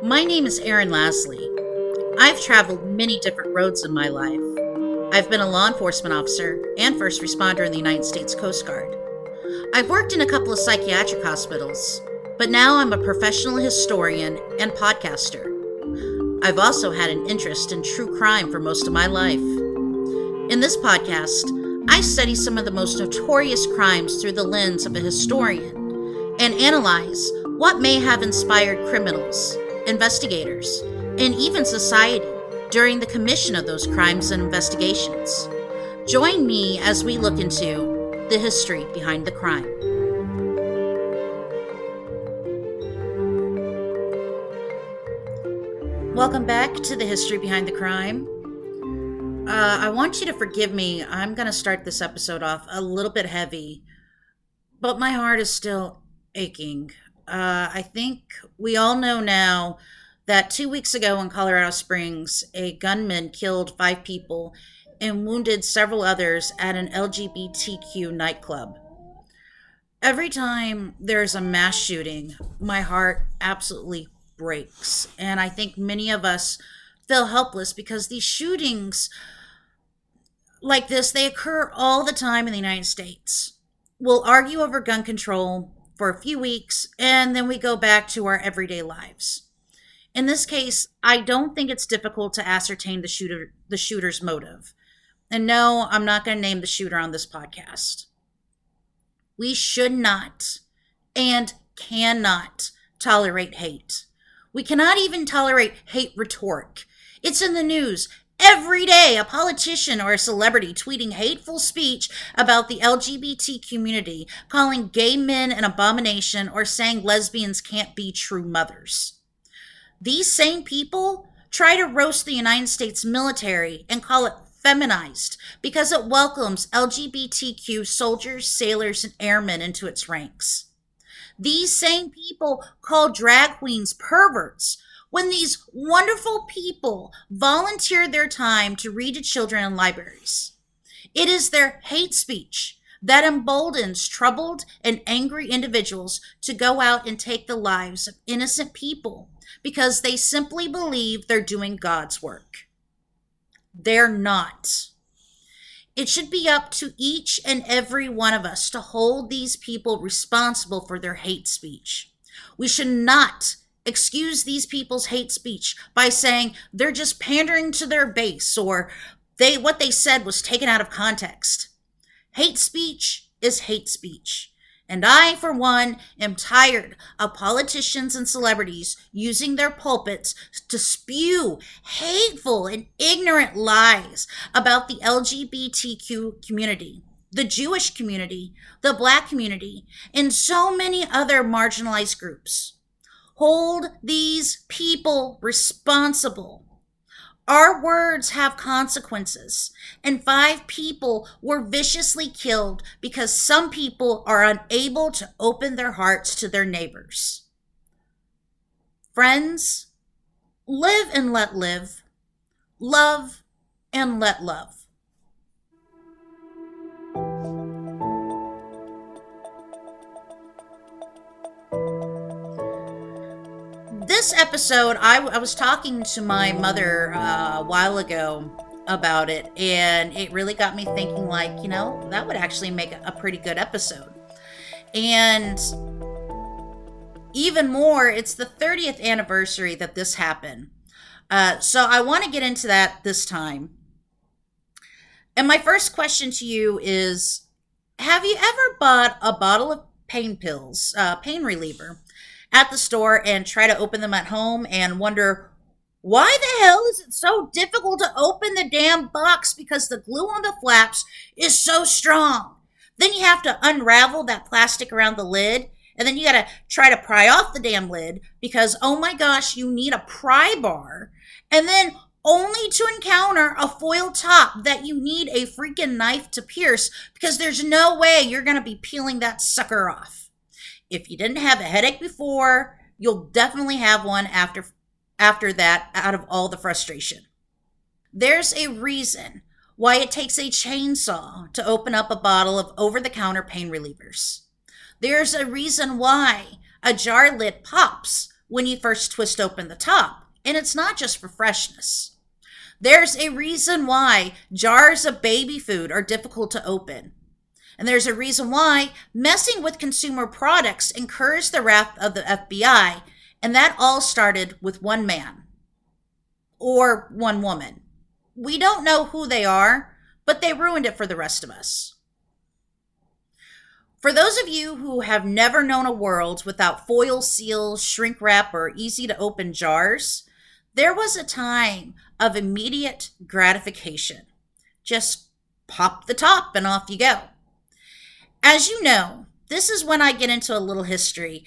My name is Erin Lasley. I've traveled many different roads in my life. I've been a law enforcement officer and first responder in the United States Coast Guard. I've worked in a couple of psychiatric hospitals, but now I'm a professional historian and podcaster. I've also had an interest in true crime for most of my life. In this podcast, I study some of the most notorious crimes through the lens of a historian and analyze what may have inspired criminals, investigators, and even society during the commission of those crimes and investigations. Join me as we look into the history behind the crime. Welcome back to the history behind the crime. I want you to forgive me. I'm going to start this episode off a little bit heavy, but my heart is still aching. I think we all know now that 2 weeks ago in Colorado Springs, a gunman killed 5 people and wounded several others at an LGBTQ nightclub. Every time there's a mass shooting, my heart absolutely breaks. And I think many of us feel helpless because these shootings like this, they occur all the time in the United States. We'll argue over gun control for a few weeks, and then we go back to our everyday lives. In this case, I don't think it's difficult to ascertain the shooter's motive. And no, I'm not going to name the shooter on this podcast. We should not and cannot tolerate hate. We cannot even tolerate hate rhetoric. It's in the news every day, a politician or a celebrity tweeting hateful speech about the LGBT community, calling gay men an abomination, or saying lesbians can't be true mothers. These same people try to roast the United States military and call it feminized because it welcomes LGBTQ soldiers, sailors, and airmen into its ranks. These same people call drag queens perverts when these wonderful people volunteer their time to read to children in libraries. It is their hate speech that emboldens troubled and angry individuals to go out and take the lives of innocent people because they simply believe they're doing God's work. They're not. It should be up to each and every one of us to hold these people responsible for their hate speech. We should not excuse these people's hate speech by saying they're just pandering to their base or what they said was taken out of context. Hate speech is hate speech. And I, for one, am tired of politicians and celebrities using their pulpits to spew hateful and ignorant lies about the LGBTQ community, the Jewish community, the Black community, and so many other marginalized groups. Hold these people responsible. Our words have consequences, and 5 people were viciously killed because some people are unable to open their hearts to their neighbors. Friends, live and let live. Love and let love. This episode, I was talking to my mother a while ago about it, and it really got me thinking, that would actually make a pretty good episode. And even more, it's the 30th anniversary that this happened. So I want to get into that this time. And my first question to you is, have you ever bought a bottle of pain pills, pain reliever, at the store and try to open them at home and wonder, why the hell is it so difficult to open the damn box because the glue on the flaps is so strong? Then you have to unravel that plastic around the lid, and then you got to try to pry off the damn lid because, oh my gosh, you need a pry bar, and then only to encounter a foil top that you need a freaking knife to pierce because there's no way you're going to be peeling that sucker off. If you didn't have a headache before, you'll definitely have one after that out of all the frustration. There's a reason why it takes a chainsaw to open up a bottle of over-the-counter pain relievers. There's a reason why a jar lid pops when you first twist open the top, and it's not just for freshness. There's a reason why jars of baby food are difficult to open. And there's a reason why messing with consumer products incurs the wrath of the FBI, and that all started with one man or one woman. We don't know who they are, but they ruined it for the rest of us. For those of you who have never known a world without foil seals, shrink wrap, or easy to open jars, there was a time of immediate gratification. Just pop the top and off you go. As you know, this is when I get into a little history,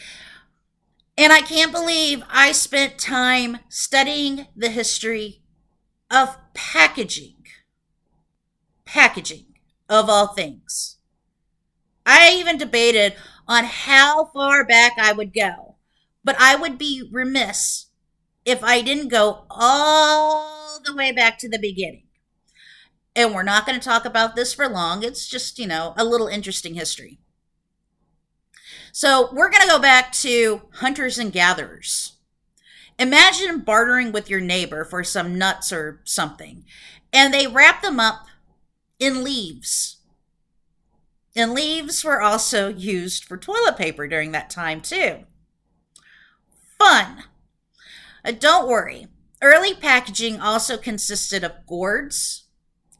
and I can't believe I spent time studying the history of packaging. Packaging, of all things. I even debated on how far back I would go, but I would be remiss if I didn't go all the way back to the beginning. And we're not going to talk about this for long. It's just, a little interesting history. So we're going to go back to hunters and gatherers. Imagine bartering with your neighbor for some nuts or something, and they wrap them up in leaves. And leaves were also used for toilet paper during that time, too. Fun. Don't worry. Early packaging also consisted of gourds,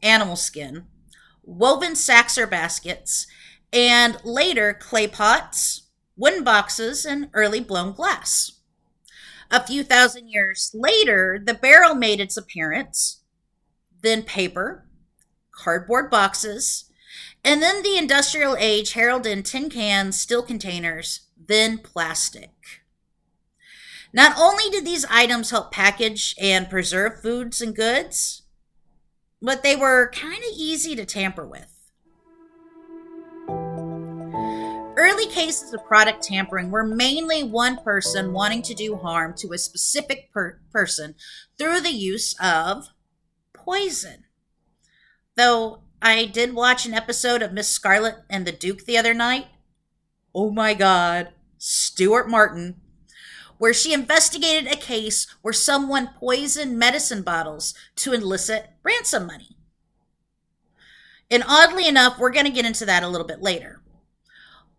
animal skin, woven sacks or baskets, and later clay pots, wooden boxes, and early blown glass. A few thousand years later, the barrel made its appearance, then paper, cardboard boxes, and then the industrial age heralded in tin cans, steel containers, then plastic. Not only did these items help package and preserve foods and goods, but they were kind of easy to tamper with. Early cases of product tampering were mainly one person wanting to do harm to a specific person through the use of poison. Though I did watch an episode of Miss Scarlet and the Duke the other night. Oh my God, Stuart Martin, where she investigated a case where someone poisoned medicine bottles to elicit ransom money. And oddly enough, we're going to get into that a little bit later.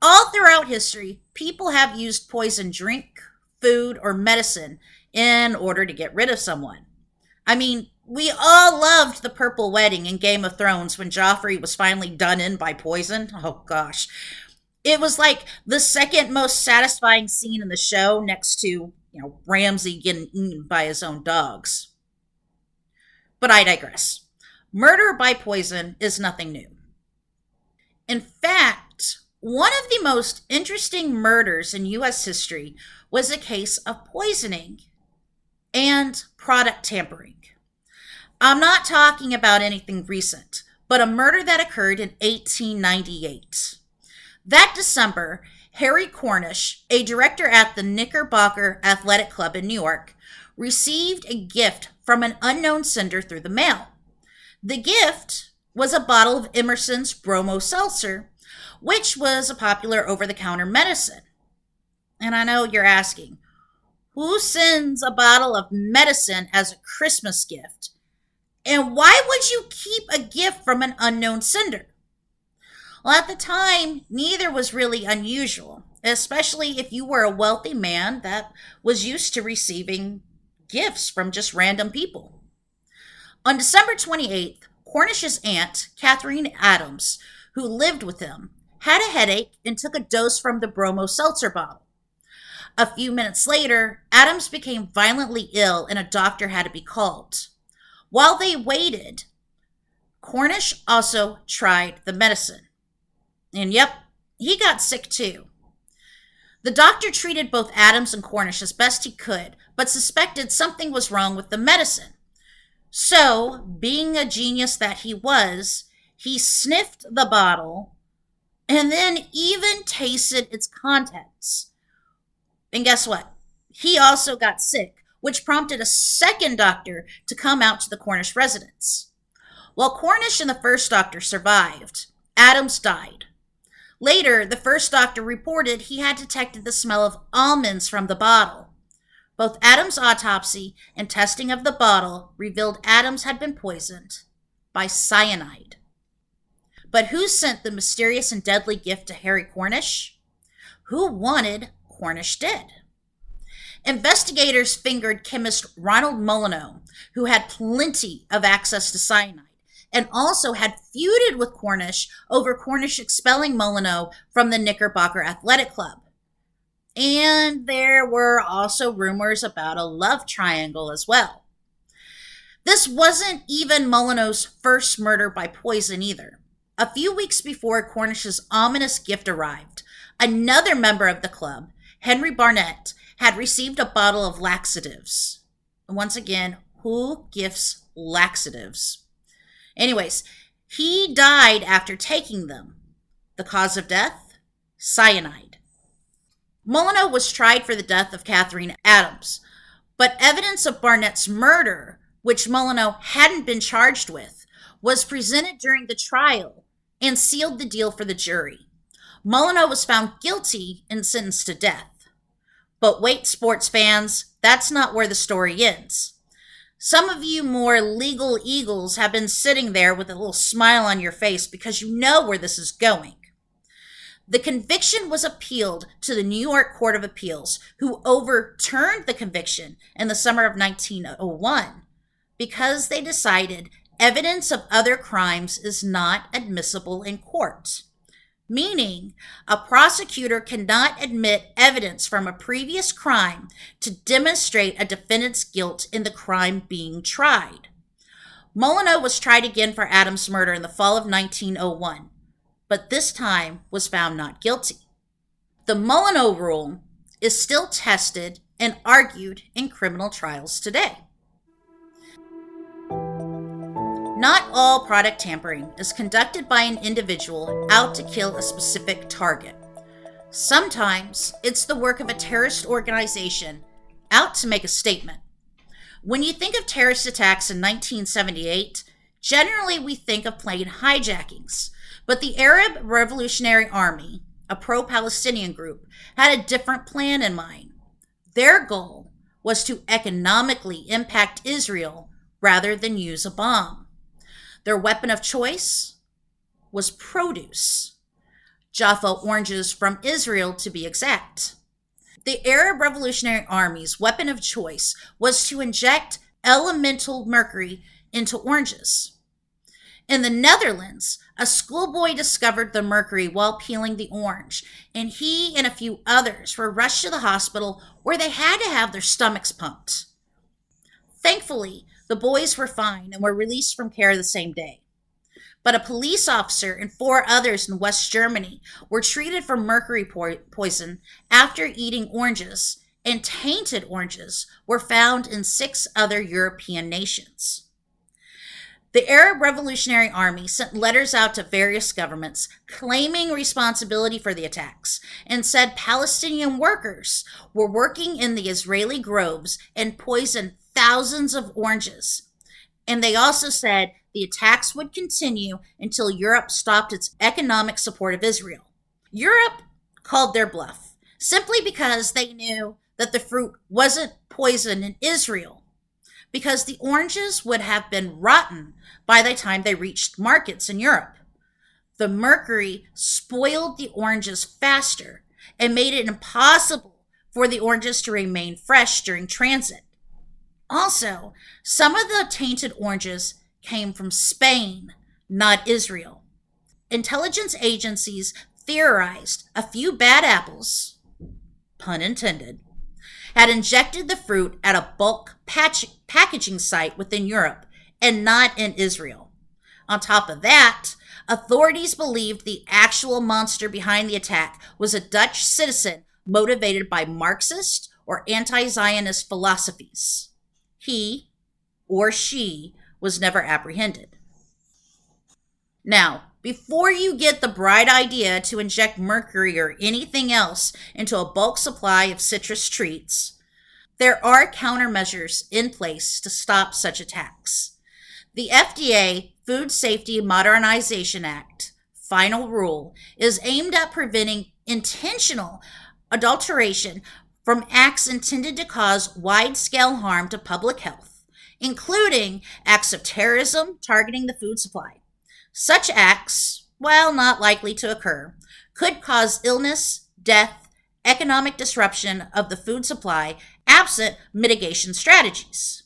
All throughout history, people have used poison drink, food, or medicine in order to get rid of someone. I mean, we all loved the Purple Wedding in Game of Thrones when Joffrey was finally done in by poison. Oh gosh. It was like the second most satisfying scene in the show next to, Ramsay getting eaten by his own dogs. But I digress. Murder by poison is nothing new. In fact, one of the most interesting murders in U.S. history was a case of poisoning and product tampering. I'm not talking about anything recent, but a murder that occurred in 1898. That December, Harry Cornish, a director at the Knickerbocker Athletic Club in New York, received a gift from an unknown sender through the mail. The gift was a bottle of Emerson's Bromo Seltzer, which was a popular over-the-counter medicine. And I know you're asking, who sends a bottle of medicine as a Christmas gift? And why would you keep a gift from an unknown sender? Well, at the time, neither was really unusual, especially if you were a wealthy man that was used to receiving gifts from just random people. On December 28th, Cornish's aunt, Catherine Adams, who lived with him, had a headache and took a dose from the Bromo Seltzer bottle. A few minutes later, Adams became violently ill and a doctor had to be called. While they waited, Cornish also tried the medicine. And yep, he got sick too. The doctor treated both Adams and Cornish as best he could, but suspected something was wrong with the medicine. So, being a genius that he was, he sniffed the bottle and then even tasted its contents. And guess what? He also got sick, which prompted a second doctor to come out to the Cornish residence. While Cornish and the first doctor survived, Adams died. Later, the first doctor reported he had detected the smell of almonds from the bottle. Both Adams' autopsy and testing of the bottle revealed Adams had been poisoned by cyanide. But who sent the mysterious and deadly gift to Harry Cornish? Who wanted Cornish dead? Investigators fingered chemist Ronald Molyneux, who had plenty of access to cyanide, and also had feuded with Cornish over Cornish expelling Molyneux from the Knickerbocker Athletic Club. And there were also rumors about a love triangle as well. This wasn't even Molyneux's first murder by poison either. A few weeks before Cornish's ominous gift arrived, another member of the club, Henry Barnett, had received a bottle of laxatives. Once again, who gifts laxatives? Anyways, he died after taking them. The cause of death? Cyanide. Molyneux was tried for the death of Catherine Adams, but evidence of Barnett's murder, which Molyneux hadn't been charged with, was presented during the trial and sealed the deal for the jury. Molyneux was found guilty and sentenced to death. But wait, sports fans, that's not where the story ends. Some of you more legal eagles have been sitting there with a little smile on your face because you know where this is going. The conviction was appealed to the New York Court of Appeals, who overturned the conviction in the summer of 1901 because they decided evidence of other crimes is not admissible in court. Meaning, a prosecutor cannot admit evidence from a previous crime to demonstrate a defendant's guilt in the crime being tried. Molyneux was tried again for Adams' murder in the fall of 1901, but this time was found not guilty. The Molyneux rule is still tested and argued in criminal trials today. Not all product tampering is conducted by an individual out to kill a specific target. Sometimes it's the work of a terrorist organization out to make a statement. When you think of terrorist attacks in 1978, generally we think of plane hijackings, but the Arab Revolutionary Army, a pro-Palestinian group, had a different plan in mind. Their goal was to economically impact Israel rather than use a bomb. Their weapon of choice was produce. Jaffa oranges from Israel, to be exact. The Arab Revolutionary Army's weapon of choice was to inject elemental mercury into oranges. In the Netherlands, a schoolboy discovered the mercury while peeling the orange, and he and a few others were rushed to the hospital where they had to have their stomachs pumped. Thankfully, the boys were fine and were released from care the same day. But a police officer and 4 others in West Germany were treated for mercury poison after eating oranges, and tainted oranges were found in 6 other European nations. The Arab Revolutionary Army sent letters out to various governments claiming responsibility for the attacks and said Palestinian workers were working in the Israeli groves and poisoned thousands of oranges. And they also said the attacks would continue until Europe stopped its economic support of Israel. Europe called their bluff simply because they knew that the fruit wasn't poisoned in Israel, because the oranges would have been rotten by the time they reached markets in Europe. The mercury spoiled the oranges faster and made it impossible for the oranges to remain fresh during transit. Also, some of the tainted oranges came from Spain, not Israel. Intelligence agencies theorized a few bad apples, pun intended, had injected the fruit at a bulk packaging site within Europe and not in Israel. On top of that, authorities believed the actual monster behind the attack was a Dutch citizen motivated by Marxist or anti-Zionist philosophies. He or she was never apprehended. Now, before you get the bright idea to inject mercury or anything else into a bulk supply of citrus treats, there are countermeasures in place to stop such attacks. The FDA Food Safety Modernization Act final rule is aimed at preventing intentional adulteration from acts intended to cause wide scale harm to public health, including acts of terrorism targeting the food supply. Such acts, while not likely to occur, could cause illness, death, economic disruption of the food supply absent mitigation strategies.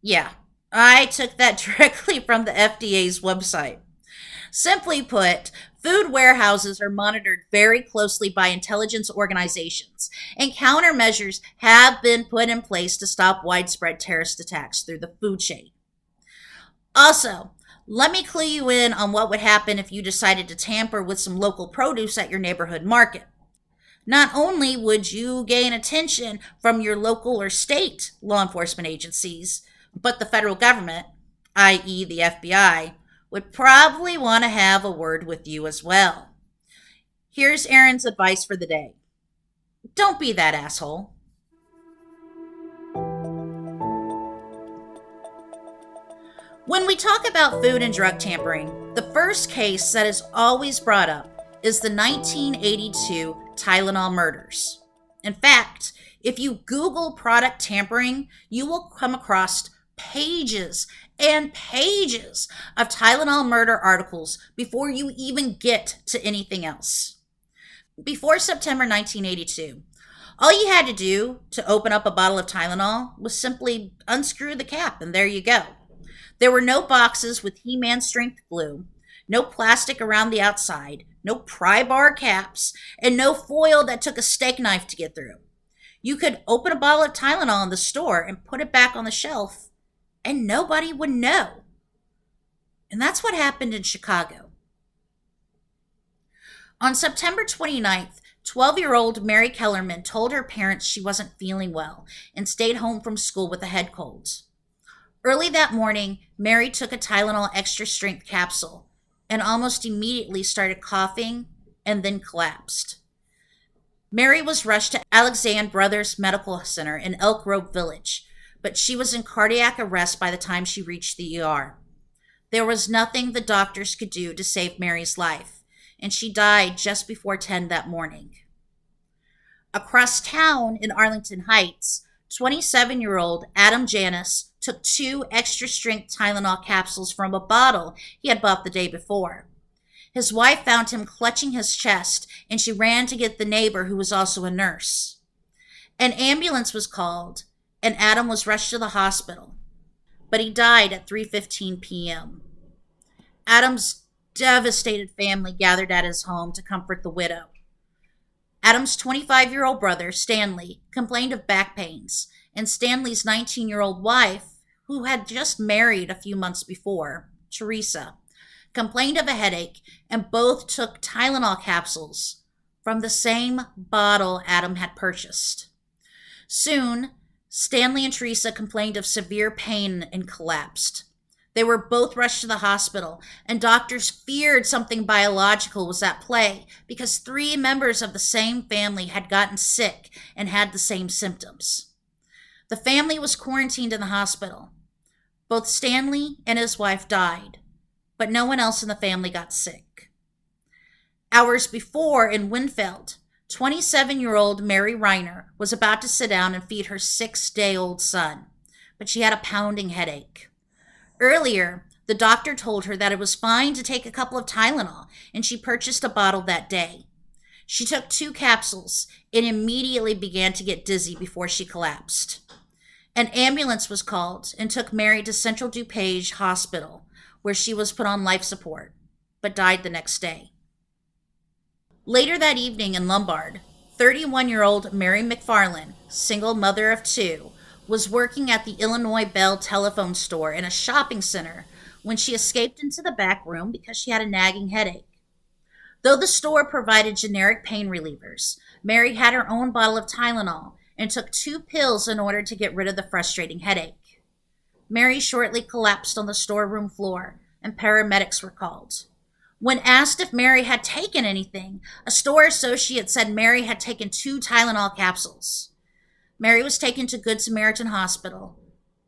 Yeah, I took that directly from the FDA's website. Simply put, food warehouses are monitored very closely by intelligence organizations, and countermeasures have been put in place to stop widespread terrorist attacks through the food chain. Also, let me clue you in on what would happen if you decided to tamper with some local produce at your neighborhood market. Not only would you gain attention from your local or state law enforcement agencies, but the federal government, i.e., the FBI, would probably want to have a word with you as well. Here's Aaron's advice for the day: don't be that asshole. When we talk about food and drug tampering, the first case that is always brought up is the 1982 Tylenol Murders. In fact, if you Google product tampering, you will come across pages and pages of Tylenol murder articles before you even get to anything else. Before September 1982, all you had to do to open up a bottle of Tylenol was simply unscrew the cap, and there you go. There were no boxes with He-Man strength glue, no plastic around the outside, no pry bar caps, and no foil that took a steak knife to get through. You could open a bottle of Tylenol in the store and put it back on the shelf, and nobody would know. And that's what happened in Chicago. On September 29th, 12-year-old Mary Kellerman told her parents she wasn't feeling well and stayed home from school with a head cold. Early that morning, Mary took a Tylenol extra strength capsule and almost immediately started coughing and then collapsed. Mary was rushed to Alexander Brothers Medical Center in Elk Grove Village, but she was in cardiac arrest by the time she reached the ER. There was nothing the doctors could do to save Mary's life, and she died just before 10 that morning. Across town in Arlington Heights, 27-year-old Adam Janis took 2 extra-strength Tylenol capsules from a bottle he had bought the day before. His wife found him clutching his chest, and she ran to get the neighbor, who was also a nurse. An ambulance was called, and Adam was rushed to the hospital, but he died at 3:15 p.m. Adam's devastated family gathered at his home to comfort the widow. Adam's 25-year-old brother, Stanley, complained of back pains, and Stanley's 19-year-old wife, who had just married a few months before, Teresa, complained of a headache, and both took Tylenol capsules from the same bottle Adam had purchased. Soon, Stanley and Teresa complained of severe pain and collapsed. They were both rushed to the hospital, and doctors feared something biological was at play because 3 members of the same family had gotten sick and had the same symptoms. The family was quarantined in the hospital. Both Stanley and his wife died, but no one else in the family got sick. Hours before, in Winfield, 27-year-old Mary Reiner was about to sit down and feed her 6-day-old son, but she had a pounding headache. Earlier, the doctor told her that it was fine to take a couple of Tylenol, and she purchased a bottle that day. She took 2 capsules and immediately began to get dizzy before she collapsed. An ambulance was called and took Mary to Central DuPage Hospital, where she was put on life support, but died the next day. Later that evening in Lombard, 31-year-old Mary McFarland, single mother of 2, was working at the Illinois Bell telephone store in a shopping center when she escaped into the back room because she had a nagging headache. Though the store provided generic pain relievers, Mary had her own bottle of Tylenol and took 2 pills in order to get rid of the frustrating headache. Mary shortly collapsed on the storeroom floor, and paramedics were called. When asked if Mary had taken anything, a store associate said Mary had taken 2 Tylenol capsules. Mary was taken to Good Samaritan Hospital,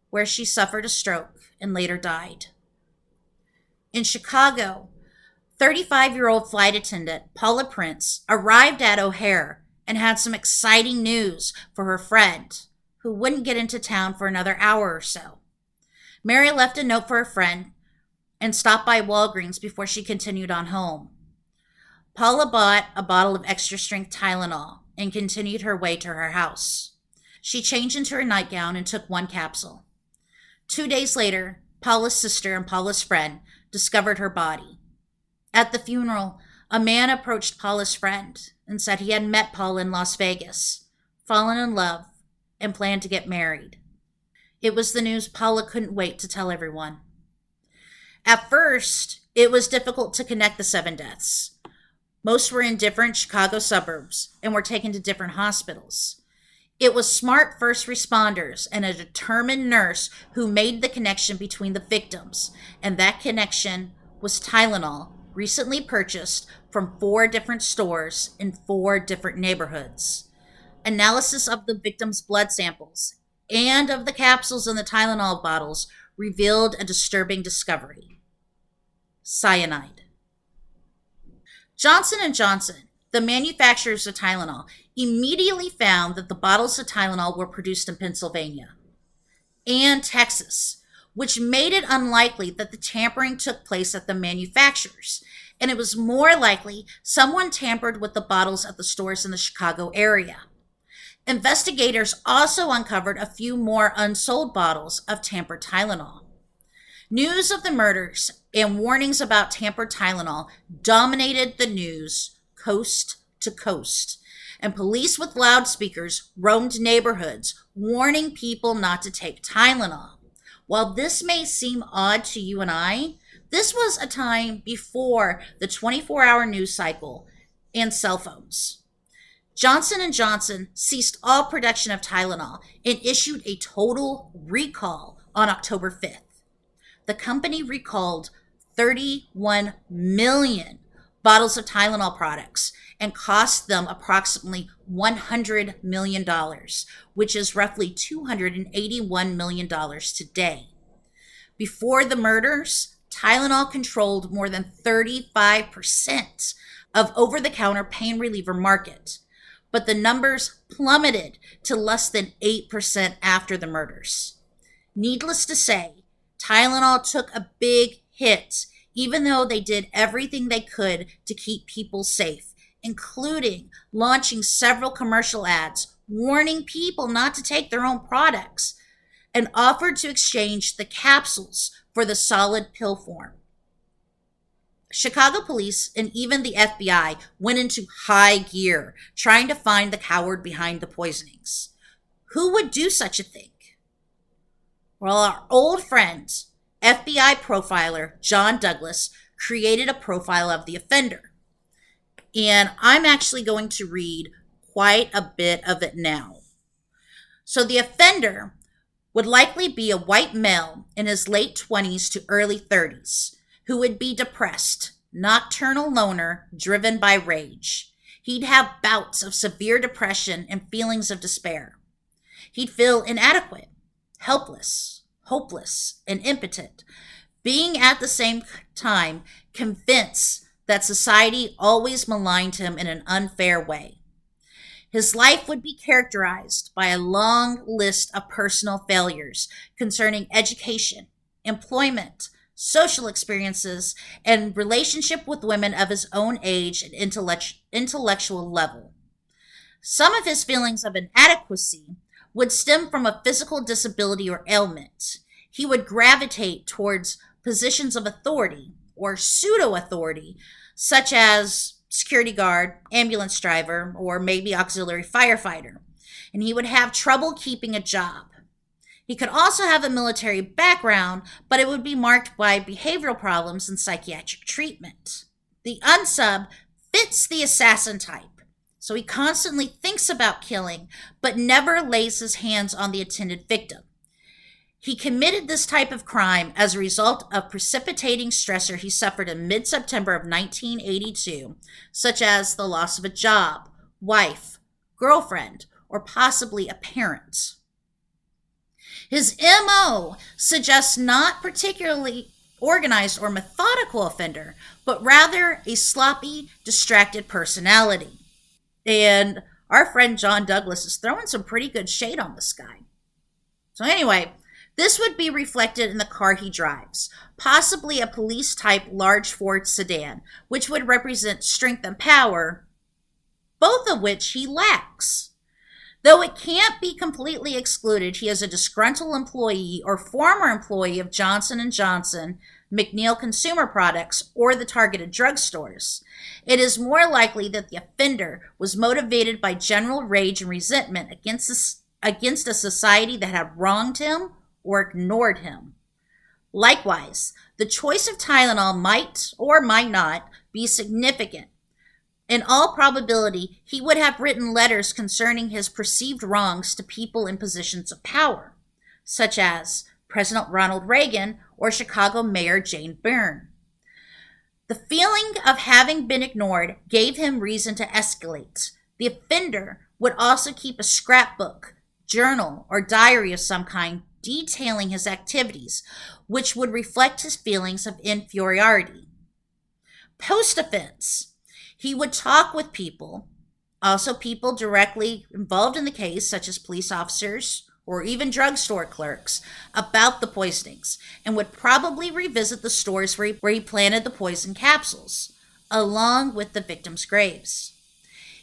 where she suffered a stroke and later died. In Chicago, 35-year-old flight attendant Paula Prince arrived at O'Hare and had some exciting news for her friend, who wouldn't get into town for another hour or so. Mary left a note for her friend and stopped by Walgreens before she continued on home. Paula bought a bottle of extra strength Tylenol and continued her way to her house. She changed into her nightgown and took one capsule. 2 days later, Paula's sister and Paula's friend discovered her body. At the funeral, a man approached Paula's friend and said he had met Paula in Las Vegas, fallen in love, and planned to get married. It was the news Paula couldn't wait to tell everyone. At first, it was difficult to connect the 7 deaths. Most were in different Chicago suburbs and were taken to different hospitals. It was smart first responders and a determined nurse who made the connection between the victims, and that connection was Tylenol, recently purchased from 4 different stores in 4 different neighborhoods. Analysis of the victims' blood samples and of the capsules in the Tylenol bottles revealed a disturbing discovery: cyanide. Johnson & Johnson, the manufacturers of Tylenol, immediately found that the bottles of Tylenol were produced in Pennsylvania and Texas, which made it unlikely that the tampering took place at the manufacturers, and it was more likely someone tampered with the bottles at the stores in the Chicago area. Investigators also uncovered a few more unsold bottles of tampered Tylenol. News of the murders and warnings about tampered Tylenol dominated the news coast to coast, and police with loudspeakers roamed neighborhoods warning people not to take Tylenol. While this may seem odd to you and I, this was a time before the 24-hour news cycle and cell phones. Johnson & Johnson ceased all production of Tylenol and issued a total recall on October 5th. The company recalled 31 million bottles of Tylenol products and cost them approximately $100 million, which is roughly $281 million today. Before the murders, Tylenol controlled more than 35% of over-the-counter pain reliever market, but the numbers plummeted to less than 8% after the murders. Needless to say, Tylenol took a big hit, even though they did everything they could to keep people safe, including launching several commercial ads warning people not to take their own products, and offered to exchange the capsules for the solid pill form. Chicago police and even the FBI went into high gear trying to find the coward behind the poisonings. Who would do such a thing? Well, our old friend, FBI profiler John Douglas, created a profile of the offender. And I'm actually going to read quite a bit of it now. So the offender would likely be a white male in his late 20s to early 30s who would be depressed, nocturnal loner driven by rage. He'd have bouts of severe depression and feelings of despair. He'd feel inadequate, helpless, hopeless, and impotent, being at the same time convinced that society always maligned him in an unfair way. His life would be characterized by a long list of personal failures concerning education, employment, social experiences, and relationship with women of his own age and intellectual level. Some of his feelings of inadequacy would stem from a physical disability or ailment. He would gravitate towards positions of authority or pseudo-authority, such as security guard, ambulance driver, or maybe auxiliary firefighter, and he would have trouble keeping a job. He could also have a military background, but it would be marked by behavioral problems and psychiatric treatment. The unsub fits the assassin type, so he constantly thinks about killing, but never lays his hands on the intended victim. He committed this type of crime as a result of precipitating stressor he suffered in mid-September of 1982, such as the loss of a job, wife, girlfriend, or possibly a parent. His MO suggests not particularly organized or methodical offender, but rather a sloppy, distracted personality. And Our friend John Douglas is throwing some pretty good shade on this guy. So, anyway, this would be reflected in the car he drives, possibly a police type large Ford sedan, which would represent strength and power, both of which he lacks. Though it can't be completely excluded he is a disgruntled employee or former employee of Johnson & Johnson, McNeil Consumer Products, or the targeted drugstores, it is more likely that the offender was motivated by general rage and resentment against a society that had wronged him or ignored him. Likewise, the choice of Tylenol might or might not be significant. In all probability, he would have written letters concerning his perceived wrongs to people in positions of power, such as President Ronald Reagan or Chicago Mayor Jane Byrne. The feeling of having been ignored gave him reason to escalate. The offender would also keep a scrapbook, journal, or diary of some kind detailing his activities, which would reflect his feelings of inferiority. Post-offense, he would talk with people, also people directly involved in the case, such as police officers or even drugstore clerks, about the poisonings, and would probably revisit the stores where he planted the poison capsules, along with the victims' graves.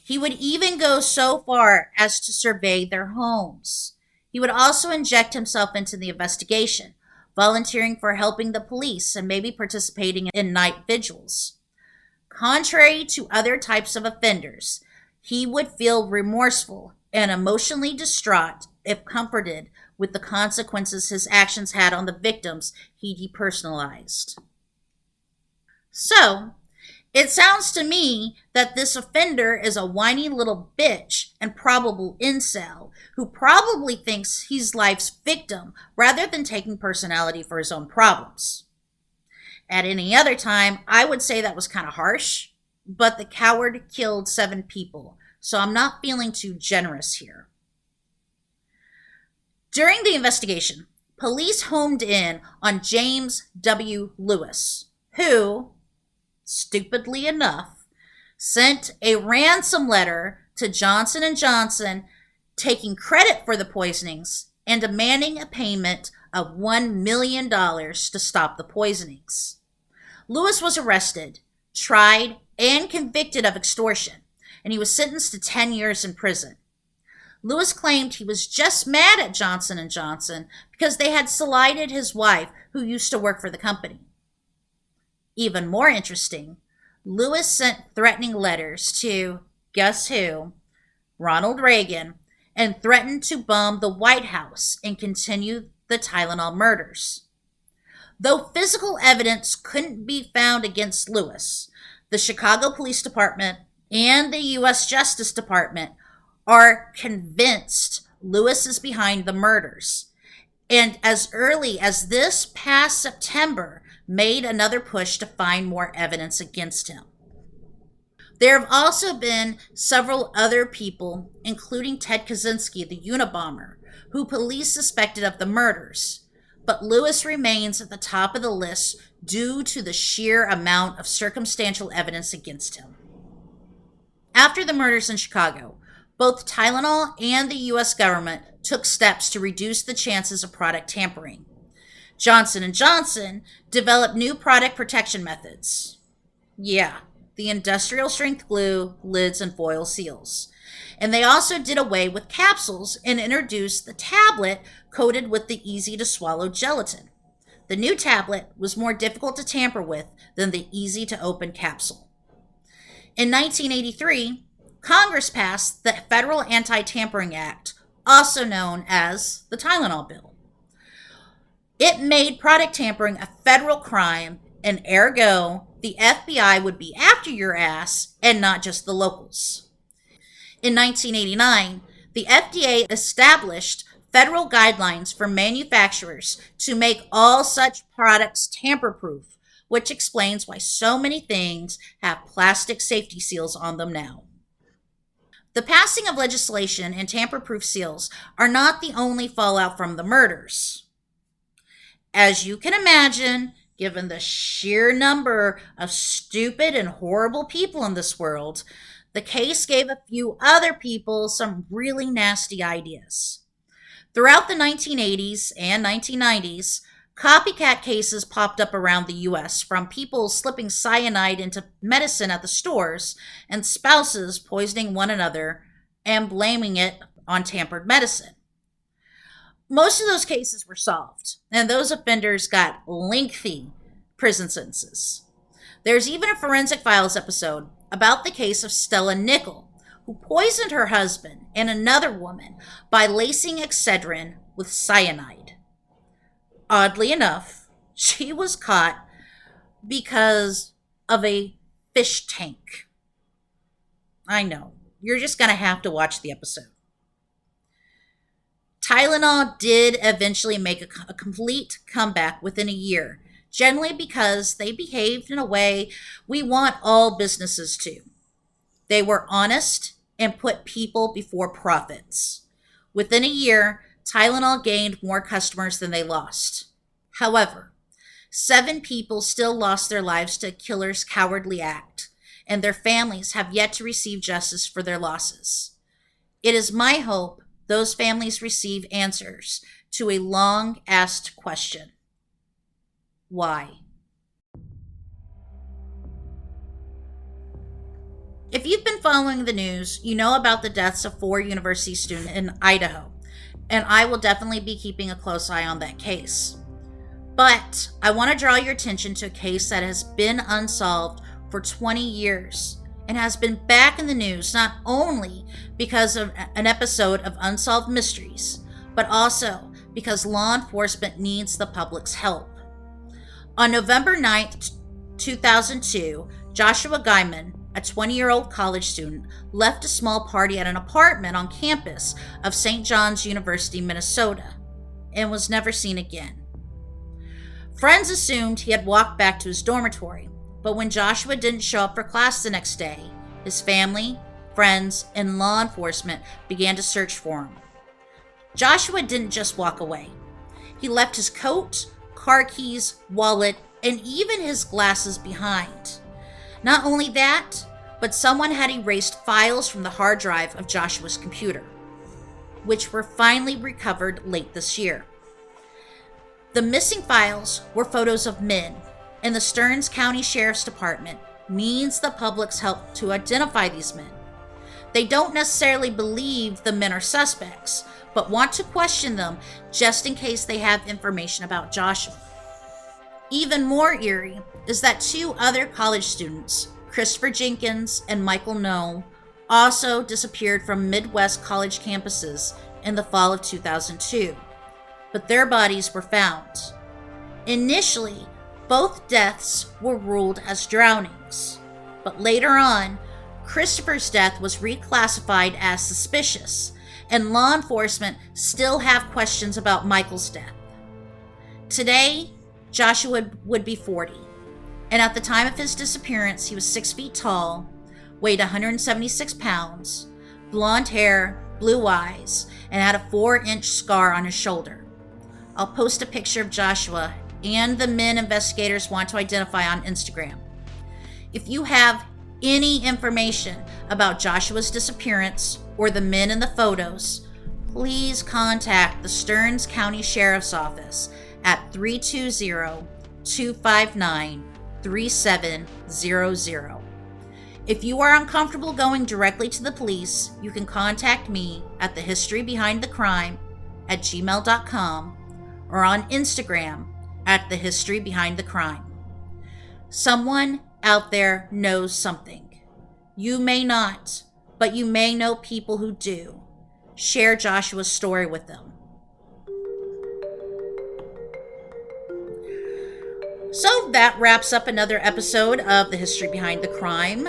He would even go so far as to survey their homes. He would also inject himself into the investigation, volunteering for helping the police and maybe participating in night vigils. Contrary to other types of offenders, he would feel remorseful and emotionally distraught if comforted with the consequences his actions had on the victims he depersonalized. So, it sounds to me that this offender is a whiny little bitch and probable incel who probably thinks he's life's victim rather than taking personality for his own problems. At any other time, I would say that was kind of harsh, but the coward killed 7 people, so I'm not feeling too generous here. During the investigation, police homed in on James W. Lewis, who, stupidly enough, sent a ransom letter to Johnson & Johnson taking credit for the poisonings and demanding a payment of $1 million to stop the poisonings. Lewis was arrested, tried, and convicted of extortion, and he was sentenced to 10 years in prison. Lewis claimed he was just mad at Johnson & Johnson because they had slighted his wife, who used to work for the company. Even more interesting, Lewis sent threatening letters to, guess who, Ronald Reagan, and threatened to bomb the White House and continue the Tylenol murders. Though physical evidence couldn't be found against Lewis, the Chicago Police Department and the U.S. Justice Department are convinced Lewis is behind the murders, and as early as this past September, made another push to find more evidence against him. There have also been several other people, including Ted Kaczynski, the Unabomber, who police suspected of the murders, but Lewis remains at the top of the list due to the sheer amount of circumstantial evidence against him. After the murders in Chicago, both Tylenol and the U.S. government took steps to reduce the chances of product tampering. Johnson & Johnson developed new product protection methods. Yeah, the industrial strength glue, lids, and foil seals. And they also did away with capsules and introduced the tablet coated with the easy-to-swallow gelatin. The new tablet was more difficult to tamper with than the easy-to-open capsule. In 1983, Congress passed the Federal Anti-Tampering Act, also known as the Tylenol Bill. It made product tampering a federal crime, and ergo, the FBI would be after your ass and not just the locals. In 1989, the FDA established federal guidelines for manufacturers to make all such products tamper-proof, which explains why so many things have plastic safety seals on them now. The passing of legislation and tamper-proof seals are not the only fallout from the murders. As you can imagine, Given the sheer number of stupid and horrible people in this world, the case gave a few other people some really nasty ideas. Throughout the 1980s and 1990s, copycat cases popped up around the US, from people slipping cyanide into medicine at the stores and spouses poisoning one another and blaming it on tampered medicine. Most of those cases were solved, and those offenders got lengthy prison sentences. There's even a Forensic Files episode about the case of Stella Nickel, who poisoned her husband and another woman by lacing Excedrin with cyanide. Oddly enough, she was caught because of a fish tank. I know, you're just going to have to watch the episode. Tylenol did eventually make a complete comeback within a year, generally because they behaved in a way we want all businesses to. They were honest and put people before profits. Within a year, Tylenol gained more customers than they lost. However, 7 people still lost their lives to a killer's cowardly act, and their families have yet to receive justice for their losses. It is my hope those families receive answers to a long-asked question. Why? If you've been following the news, you know about the deaths of 4 university students in Idaho, and I will definitely be keeping a close eye on that case. But I want to draw your attention to a case that has been unsolved for 20 years and has been back in the news not only because of an episode of Unsolved Mysteries, but also because law enforcement needs the public's help. On November 9th, 2002, Joshua Guyman, a 20-year-old college student, left a small party at an apartment on campus of St. John's University, Minnesota, and was never seen again. Friends assumed he had walked back to his dormitory, but when Joshua didn't show up for class the next day, his family, friends, and law enforcement began to search for him. Joshua didn't just walk away. He left his coat, car keys, wallet, and even his glasses behind. Not only that, but someone had erased files from the hard drive of Joshua's computer, which were finally recovered late this year. The missing files were photos of men, and the Stearns County Sheriff's Department needs the public's help to identify these men. They don't necessarily believe the men are suspects, but want to question them just in case they have information about Joshua. Even more eerie is that 2 other college students, Christopher Jenkins and Michael Noe, also disappeared from Midwest college campuses in the fall of 2002, but their bodies were found. Initially, both deaths were ruled as drownings, but later on, Christopher's death was reclassified as suspicious, and law enforcement still have questions about Michael's death. Today, Joshua would be 40, and at the time of his disappearance, he was 6 feet tall, weighed 176 pounds, blonde hair, blue eyes, and had a 4-inch scar on his shoulder. I'll post a picture of Joshua and the men investigators want to identify on Instagram. If you have any information about Joshua's disappearance or the men in the photos, please contact the Stearns County Sheriff's Office at 320-259-3700. If you are uncomfortable going directly to the police, you can contact me at thehistorybehindthecrime@gmail.com or on Instagram at thehistorybehindthecrime. Someone out there knows something. You may not, but you may know people who do. Share Joshua's story with them. So that wraps up another episode of The History Behind the Crime.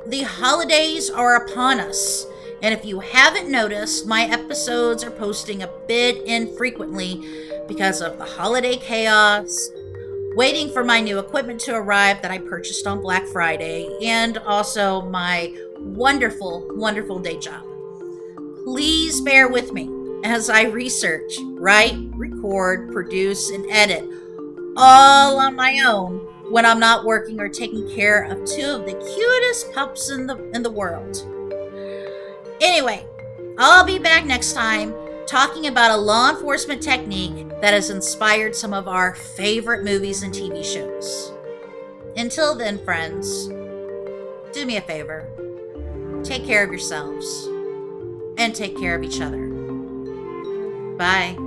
The holidays are upon us, and if you haven't noticed, my episodes are posting a bit infrequently because of the holiday chaos, waiting for my new equipment to arrive that I purchased on Black Friday, and also my wonderful, wonderful day job. Please bear with me as I research, write, record, produce, and edit all on my own when I'm not working or taking care of two of the cutest pups in the world. Anyway, I'll be back next time talking about a law enforcement technique that has inspired some of our favorite movies and TV shows. Until then, friends, do me a favor. Take care of yourselves and take care of each other. Bye.